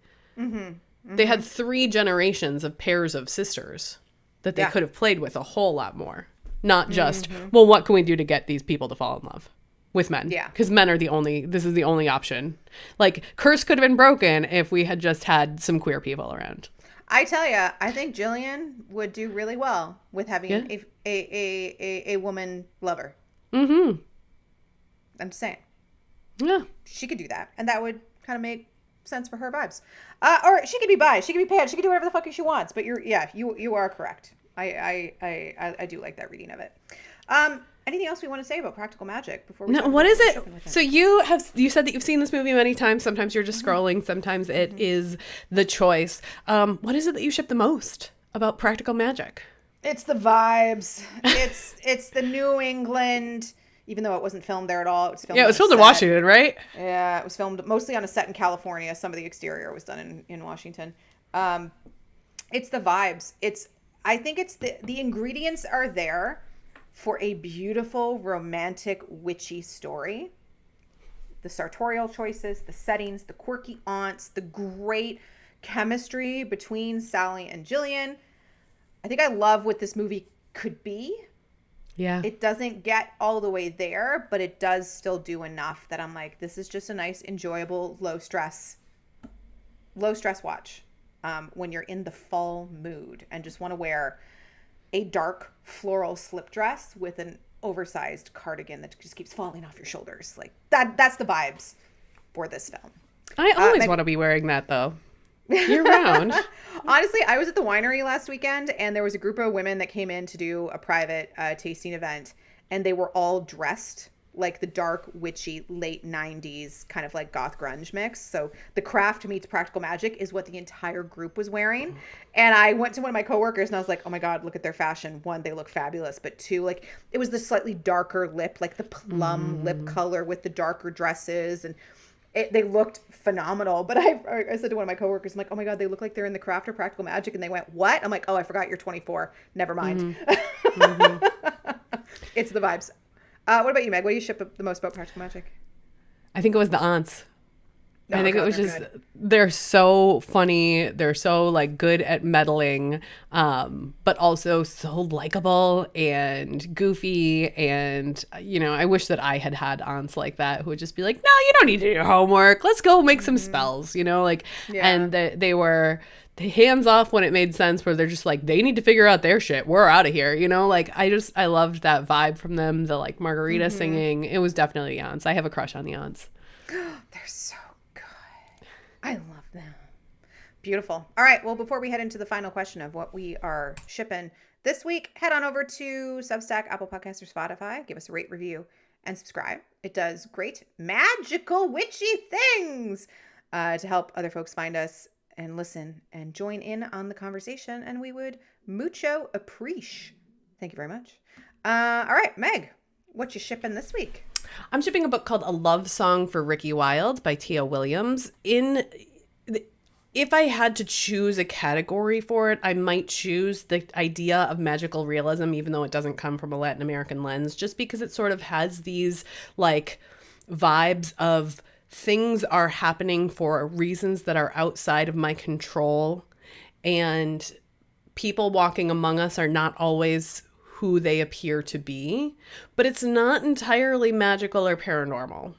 They had 3 generations of pairs of sisters that they could have played with a whole lot more. Not just, well, what can we do to get these people to fall in love with men? Yeah. Because men are this is the only option. Like, curse could have been broken if we had just had some queer people around. I tell you, I think Jillian would do really well with having a woman lover. I'm just saying. Yeah. She could do that. And that would kind of make sense for her vibes. Or she could be bi, she could be pan, she could do whatever the fuck she wants. But you are correct. I do like that reading of it. Anything else we want to say about practical magic before we? No, what is it? So you said that you've seen this movie many times. Sometimes you're just scrolling. Sometimes it is the choice. What is it that you ship the most about practical magic? It's the vibes. It's the New England. Even though it wasn't filmed there at all. It was filmed in Washington, right? Yeah, it was filmed mostly on a set in California. Some of the exterior was done in Washington. It's the vibes. I think it's the ingredients are there for a beautiful, romantic, witchy story. The sartorial choices, the settings, the quirky aunts, the great chemistry between Sally and Jillian. I think I love what this movie could be. Yeah. It doesn't get all the way there, but it does still do enough that I'm like, this is just a nice, enjoyable, low stress watch when you're in the fall mood and just want to wear a dark floral slip dress with an oversized cardigan that just keeps falling off your shoulders. Like that's the vibes for this film. I always want to be wearing that though. Year round. Honestly, I was at the winery last weekend and there was a group of women that came in to do a private tasting event and they were all dressed like the dark, witchy, late 90s kind of like goth grunge mix. So the craft meets practical magic is what the entire group was wearing. And I went to one of my coworkers and I was like, oh my God, look at their fashion. One, they look fabulous. But two, like it was the slightly darker lip, like the plum lip color with the darker dresses. And they looked phenomenal. But I said to one of my coworkers, I'm like, oh my God, they look like they're in the craft or practical magic. And they went, what? I'm like, oh, I forgot you're 24. Never mind. It's the vibes. What about you, Meg? What do you ship the most about practical magic? I think it was the aunts. Oh, I think God, it was they're just, good. they're so funny. They're so like good at meddling, but also so likable and goofy. And, you know, I wish that I had had aunts like that who would just be like, no, you don't need to do your homework. Let's go make some spells, you know, like, Yeah. and they were the hands off when it made sense, where they're just like, they need to figure out their shit. We're out of here. You know, like I loved that vibe from them. The like margarita singing. It was definitely the aunts. I have a crush on the aunts. They're so good. I love them. Beautiful. All right. Well, before we head into the final question of what we are shipping this week, head on over to Substack, Apple Podcasts, or Spotify. Give us a rate, review, and subscribe. It does great magical witchy things to help other folks find us and listen and join in on the conversation. And we would mucho appreciate. Thank you very much. All right, Meg, what you shipping this week? I'm shipping a book called A Love Song for Ricky Wilde by Tia Williams. If I had to choose a category for it, I might choose the idea of magical realism, even though it doesn't come from a Latin American lens, just because it sort of has these like vibes of things are happening for reasons that are outside of my control, and people walking among us are not always who they appear to be, but it's not entirely magical or paranormal.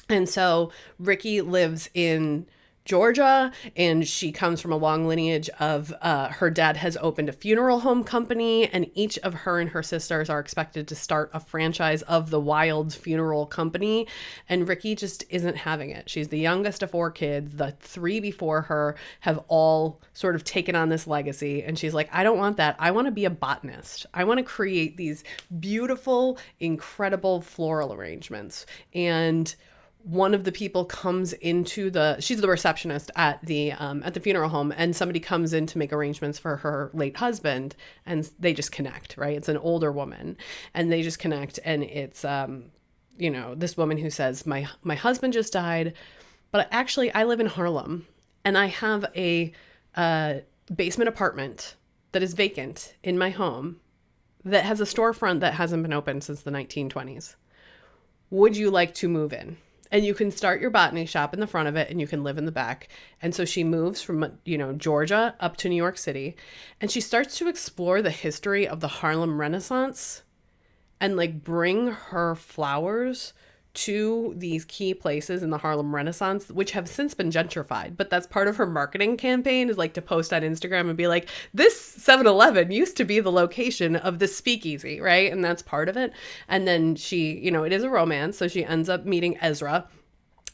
And so Ricky lives in Georgia, and she comes from a long lineage of her dad has opened a funeral home company, and each of her and her sisters are expected to start a franchise of the Wilde Funeral Company, and Ricky just isn't having it. She's the youngest of 4 kids. The 3 before her have all sort of taken on this legacy, and she's like, I don't want that. I want to be a botanist. I want to create these beautiful, incredible floral arrangements. And one of the people comes into she's the receptionist at the funeral home, and somebody comes in to make arrangements for her late husband, and they just connect, right? It's an older woman, and they just connect, and it's this woman who says, my husband just died, but actually I live in Harlem, and I have a basement apartment that is vacant in my home that has a storefront that hasn't been opened since the 1920s. Would you like to move in? And you can start your botany shop in the front of it, and you can live in the back. And so she moves from, Georgia up to New York City, and she starts to explore the history of the Harlem Renaissance and like bring her flowers to these key places in the Harlem Renaissance, which have since been gentrified. But that's part of her marketing campaign, is like to post on Instagram and be like, this 7-Eleven used to be the location of this speakeasy, right? And that's part of it. And then she, it is a romance. So she ends up meeting Ezra,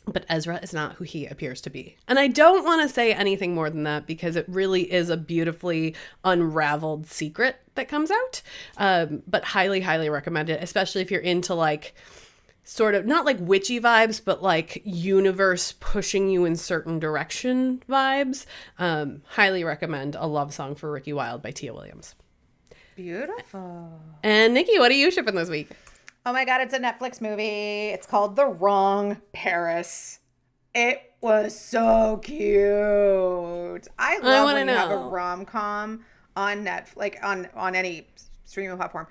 but Ezra is not who he appears to be. And I don't want to say anything more than that, because it really is a beautifully unraveled secret that comes out. But highly, highly recommend it, especially if you're into like sort of not like witchy vibes, but like universe pushing you in certain direction vibes. Highly recommend A Love Song for Ricky Wilde by Tia Williams. Beautiful. And Nikki, what are you shipping this week? Oh my God, it's a Netflix movie. It's called The Wrong Paris. It was so cute. I love when you have a rom-com on Netflix, like on any streaming platform,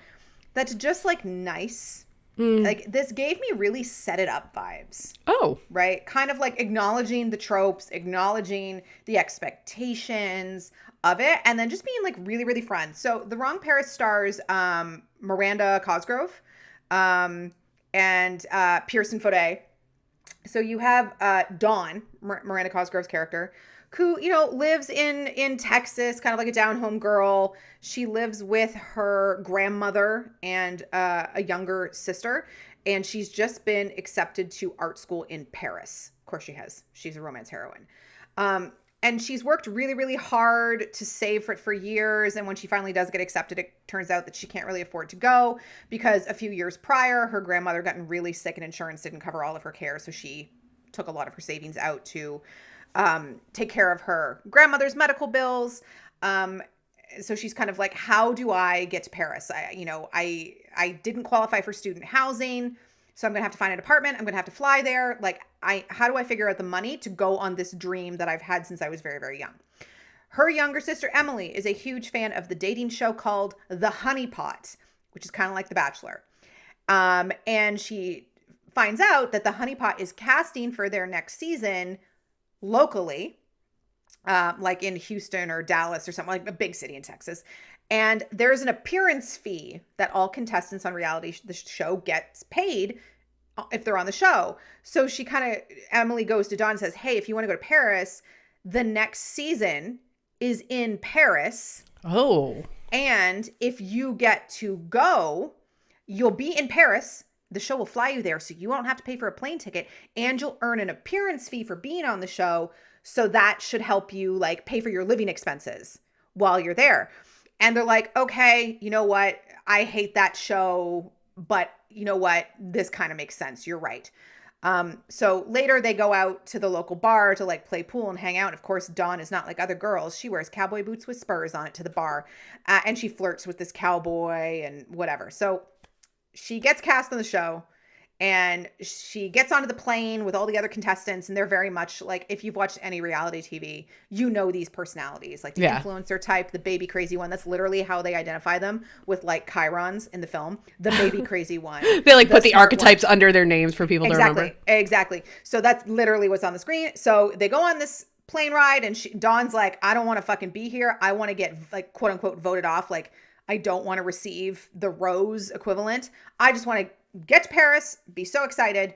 that's just like nice. Like this gave me really set it up vibes. Oh. Right? Kind of like acknowledging the tropes, acknowledging the expectations of it, and then just being like really, really fun. So The Wrong Paris stars Miranda Cosgrove and Pearson Faudet. So you have Dawn, Miranda Cosgrove's character, who, lives in Texas, kind of like a down-home girl. She lives with her grandmother and a younger sister, and she's just been accepted to art school in Paris. Of course she has. She's a romance heroine. And she's worked really, really hard to save for it for years. And when she finally does get accepted, it turns out that she can't really afford to go because a few years prior, her grandmother gotten really sick and insurance didn't cover all of her care. So she took a lot of her savings out to take care of her grandmother's medical bills. So she's kind of like, how do I get to Paris? I didn't qualify for student housing. So I'm going to have to find an apartment. I'm going to have to fly there. Like, how do I figure out the money to go on this dream that I've had since I was very, very young? Her younger sister, Emily, is a huge fan of the dating show called The Honey Pot, which is kind of like The Bachelor. And she finds out that The Honey Pot is casting for their next season locally, like in Houston or Dallas or something, like a big city in Texas. And there's an appearance fee that all contestants on the show gets paid if they're on the show. So Emily goes to Dawn and says, hey, if you want to go to Paris, the next season is in Paris. Oh. And if you get to go, you'll be in Paris. The show will fly you there, so you won't have to pay for a plane ticket, and you'll earn an appearance fee for being on the show. So that should help you like pay for your living expenses while you're there. And they're like, okay, you know what? I hate that show, but you know what? This kind of makes sense. You're right. So later they go out to the local bar to like play pool and hang out. Of course, Dawn is not like other girls. She wears cowboy boots with spurs on it to the bar. And she flirts with this cowboy and whatever. So she gets cast on the show. And she gets onto the plane with all the other contestants, and they're very much like, if you've watched any reality TV, you know these personalities, like the influencer type, the baby crazy one. That's literally how they identify them with like chyrons in the film. The baby crazy one. They like put the archetypes under their names for people to remember. Exactly. So that's literally what's on the screen. So they go on this plane ride, and Dawn's like, I don't want to fucking be here. I want to get like quote unquote voted off. Like, I don't want to receive the rose equivalent. I just want to get to Paris, be so excited,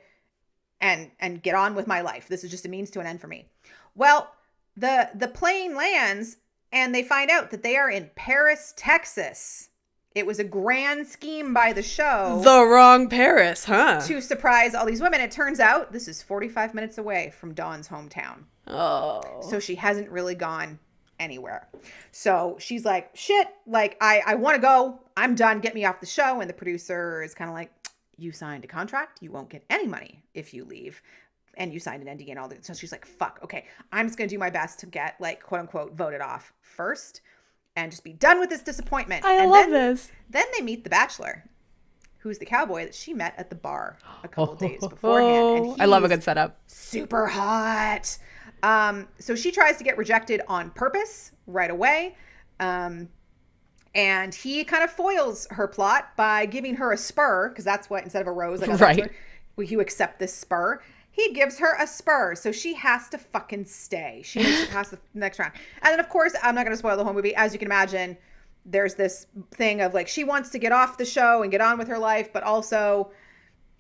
and get on with my life. This is just a means to an end for me. Well, the plane lands, and they find out that they are in Paris, Texas. It was a grand scheme by the show. The wrong Paris, huh? To surprise all these women. It turns out this is 45 minutes away from Dawn's hometown. Oh. So she hasn't really gone anywhere. So she's like, shit, like, I want to go. I'm done. Get me off the show. And the producer is kind of like, you signed a contract. You won't get any money if you leave. And you signed an NDA and all that. So she's like, fuck, okay. I'm just going to do my best to get like, quote unquote, voted off first and just be done with this disappointment. I love this. Then they meet the Bachelor, who's the cowboy that she met at the bar a couple days beforehand. And I love a good setup. Super hot. So she tries to get rejected on purpose right away. And he kind of foils her plot by giving her a spur, because that's what, instead of a rose, like right. You accept this spur. He gives her a spur, so she has to fucking stay. She needs to pass the next round. And then, of course, I'm not going to spoil the whole movie. As you can imagine, there's this thing of like, she wants to get off the show and get on with her life, but also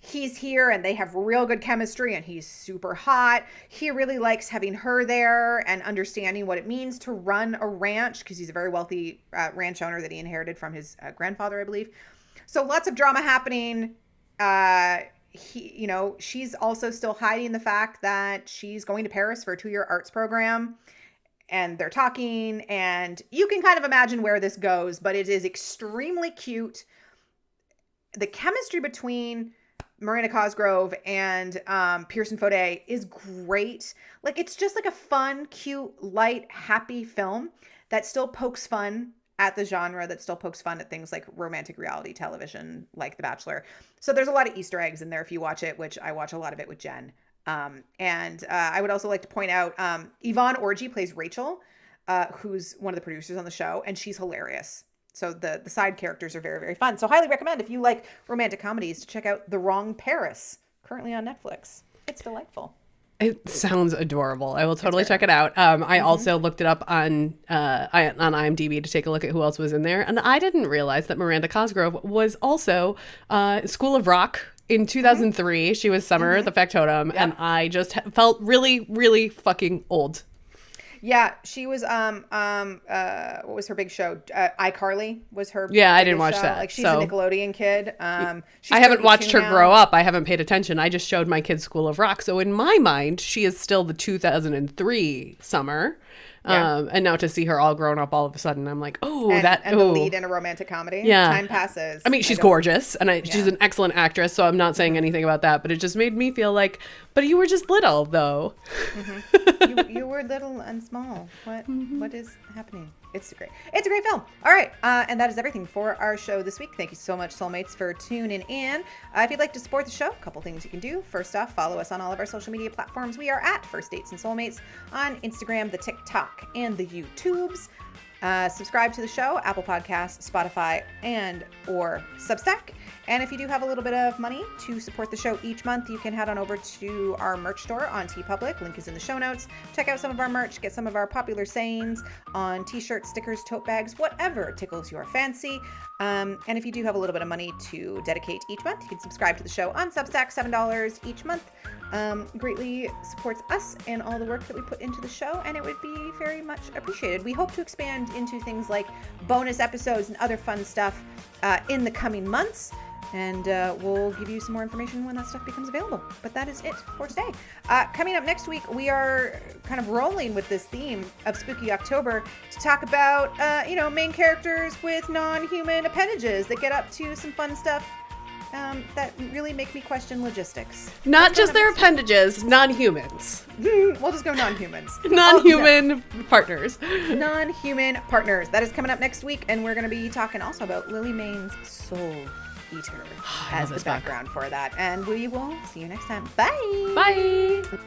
he's here and they have real good chemistry and he's super hot. He really likes having her there and understanding what it means to run a ranch, because he's a very wealthy ranch owner that he inherited from his grandfather, I believe. So lots of drama happening. She's also still hiding the fact that she's going to Paris for a 2-year arts program, and they're talking, and you can kind of imagine where this goes, but it is extremely cute. The chemistry between Miranda Cosgrove and Pearson Faudet is great. Like, it's just like a fun, cute, light, happy film that still pokes fun at the genre, that still pokes fun at things like romantic reality television, like The Bachelor. So there's a lot of Easter eggs in there if you watch it, which I watch a lot of it with Jen. And I would also like to point out Yvonne Orji plays Rachel, who's one of the producers on the show, and she's hilarious. So the side characters are very, very fun. So highly recommend, if you like romantic comedies, to check out The Wrong Paris, currently on Netflix. It's delightful. It sounds adorable. I will totally check it out. I also looked it up on IMDb to take a look at who else was in there. And I didn't realize that Miranda Cosgrove was also School of Rock in 2003. She was Summer, the factotum. Yep. And I just felt really, really fucking old. Yeah, she was what was her big show? iCarly was her. Yeah, I didn't watch show. that. Like she's a Nickelodeon kid. She's I haven't watched her now. grow up. I haven't paid attention. I just showed my kids School of Rock. So in my mind, she is still the 2003 Summer. Yeah. And now to see her all grown up all of a sudden, I'm like, and the lead in a romantic comedy. Yeah. Time passes. I mean, she's gorgeous and she's an excellent actress. So I'm not saying anything about that, but it just made me feel like, but you were just little though. Mm-hmm. you were little and small. What is happening? It's a great film. All right. And that is everything for our show this week. Thank you so much, Soulmates, for tuning in. If you'd like to support the show, a couple things you can do. First off, follow us on all of our social media platforms. We are at First Dates and Soulmates on Instagram, the TikTok, and the YouTubes. Subscribe to the show, Apple Podcasts, Spotify, and or Substack. And if you do have a little bit of money to support the show each month, you can head on over to our merch store on TeePublic. Link is in the show notes. Check out some of our merch. Get some of our popular sayings on t-shirts, stickers, tote bags, whatever tickles your fancy. And if you do have a little bit of money to dedicate each month, you can subscribe to the show on Substack, $7 each month. Greatly supports us and all the work that we put into the show, and it would be very much appreciated. We hope to expand into things like bonus episodes and other fun stuff in the coming months, and we'll give you some more information when that stuff becomes available. But that is it for today. Coming up next week, we are kind of rolling with this theme of Spooky October to talk about main characters with non-human appendages that get up to some fun stuff that really make me question logistics. Not just their appendages, non-humans. We'll just go non-humans. Non-human partners. Non-human partners. That is coming up next week, and we're going to be talking also about Lily Main's Soul Eater as the background for that. And we will see you next time. Bye. Bye.